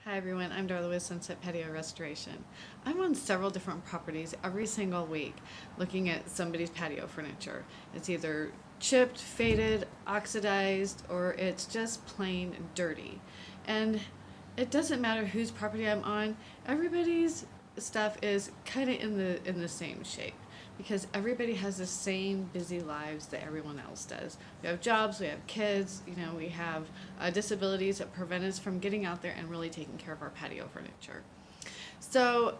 Hi everyone, I'm Darla with Sunset Patio Restoration. I'm on several different properties every single week looking at somebody's patio furniture. It's either chipped, faded, oxidized, or it's just plain dirty. And it doesn't matter whose property I'm on, everybody's stuff is kind of in the same shape because everybody has the same busy lives that everyone else does. We have jobs, we have kids, we have disabilities that prevent us from getting out there and really taking care of our patio furniture. So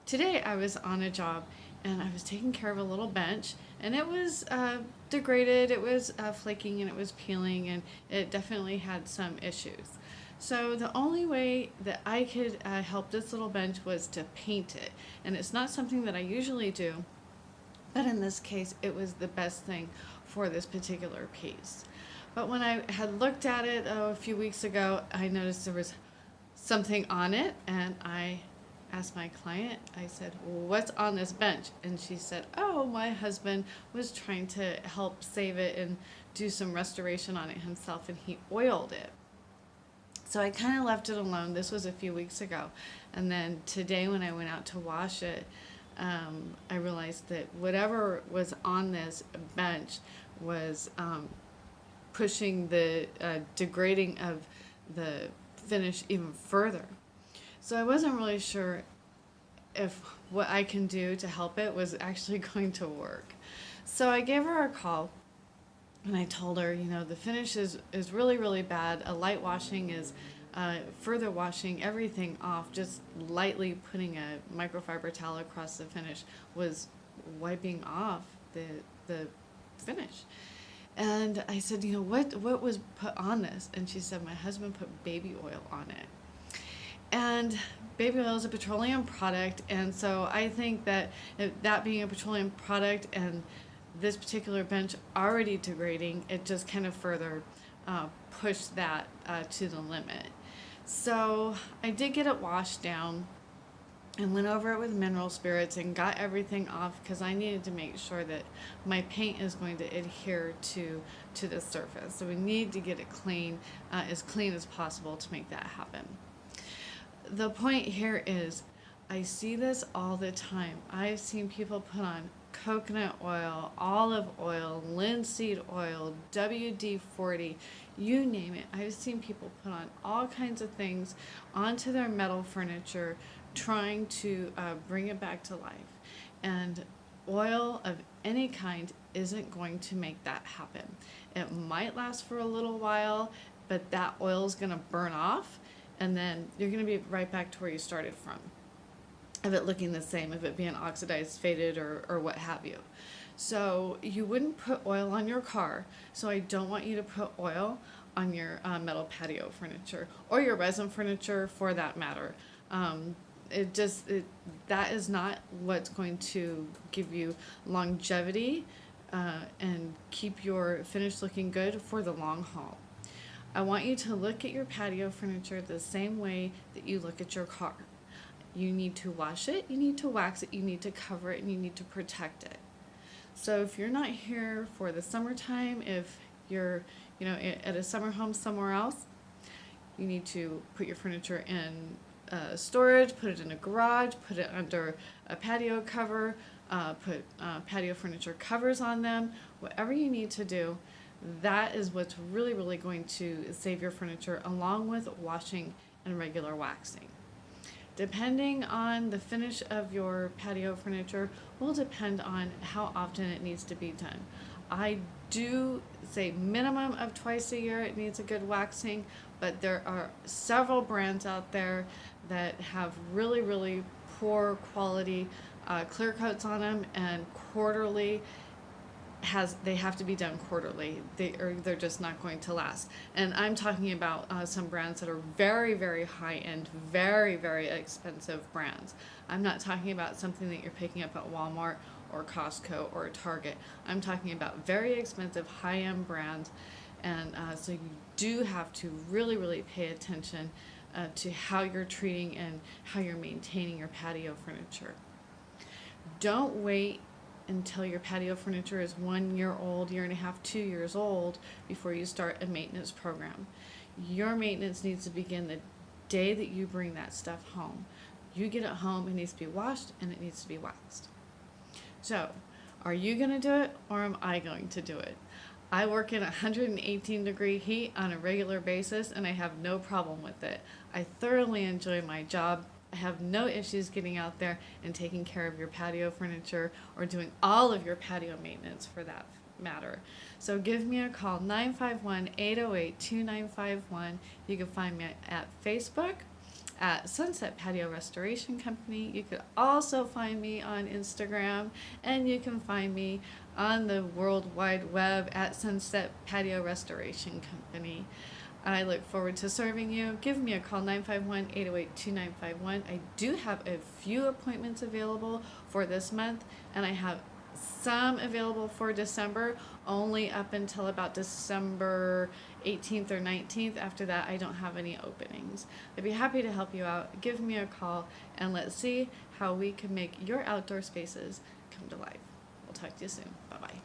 today I was on a job and I was taking care of a little bench, and it was degraded, it was flaking, and it was peeling, and it definitely had some issues. So the only way that I could help this little bench was to paint it, and it's not something that I usually do, but in this case, it was the best thing for this particular piece. But when I had looked at it a few weeks ago, I noticed there was something on it, and I asked my client, I said, "Well, what's on this bench?" And she said, "Oh, my husband was trying to help save it and do some restoration on it himself, and he oiled it." So I kind of left it alone. This was a few weeks ago. And then today, when I went out to wash it, I realized that whatever was on this bench was pushing the degrading of the finish even further. So I wasn't really sure if what I can do to help it was actually going to work. So I gave her a call and I told her, the finish is really, really bad. A light washing is further washing everything off, just lightly putting a microfiber towel across the finish was wiping off the finish. And I said, what was put on this? And she said, my husband put baby oil on it. And baby oil is a petroleum product, and so I think that that being a petroleum product and this particular bench already degrading, it just kind of further pushed that to the limit. So I did get it washed down and went over it with mineral spirits and got everything off because I needed to make sure that my paint is going to adhere to the surface. So we need to get it clean as possible to make that happen. The point here is I see this all the time. I've seen people put on coconut oil, olive oil, linseed oil, WD-40, you name it. I've seen people put on all kinds of things onto their metal furniture trying to bring it back to life. And oil of any kind isn't going to make that happen. It might last for a little while, but that oil is going to burn off, and then you're going to be right back to where you started from, of it looking the same, of it being oxidized, faded, or what have you. So you wouldn't put oil on your car, so I don't want you to put oil on your metal patio furniture, or your resin furniture for that matter. That is not what's going to give you longevity and keep your finish looking good for the long haul. I want you to look at your patio furniture the same way that you look at your car. You need to wash it, you need to wax it, you need to cover it, and you need to protect it. So if you're not here for the summertime, if you're at a summer home somewhere else, you need to put your furniture in storage, put it in a garage, put it under a patio cover, put patio furniture covers on them, whatever you need to do. That is what's really, really going to save your furniture, along with washing and regular waxing. Depending on the finish of your patio furniture will depend on how often it needs to be done. I do say minimum of twice a year it needs a good waxing, but there are several brands out there that have really, really poor quality clear coats on them, and quarterly they have to be done quarterly. They're just not going to last. And I'm talking about some brands that are very, very high end, very, very expensive brands. I'm not talking about something that you're picking up at Walmart or Costco or Target. I'm talking about very expensive, high end brands. And so you do have to really, really pay attention to how you're treating and how you're maintaining your patio furniture. Don't wait until your patio furniture is 1 year old, year and a half, 2 years old before you start a maintenance program. Your maintenance needs to begin the day that you bring that stuff home. You get it home, it needs to be washed and it needs to be waxed. So, are you going to do it or am I going to do it? I work in 118-degree heat on a regular basis and I have no problem with it. I thoroughly enjoy my job. I have no issues getting out there and taking care of your patio furniture or doing all of your patio maintenance for that matter. So give me a call, 951-808-2951. You can find me at Facebook at Sunset Patio Restoration Company. You could also find me on Instagram, and you can find me on the World Wide Web at Sunset Patio Restoration Company. I look forward to serving you. Give me a call, 951-808-2951. I do have a few appointments available for this month, and I have some available for December, only up until about December 18th or 19th. After that, I don't have any openings. I'd be happy to help you out. Give me a call, and let's see how we can make your outdoor spaces come to life. We'll talk to you soon. Bye-bye.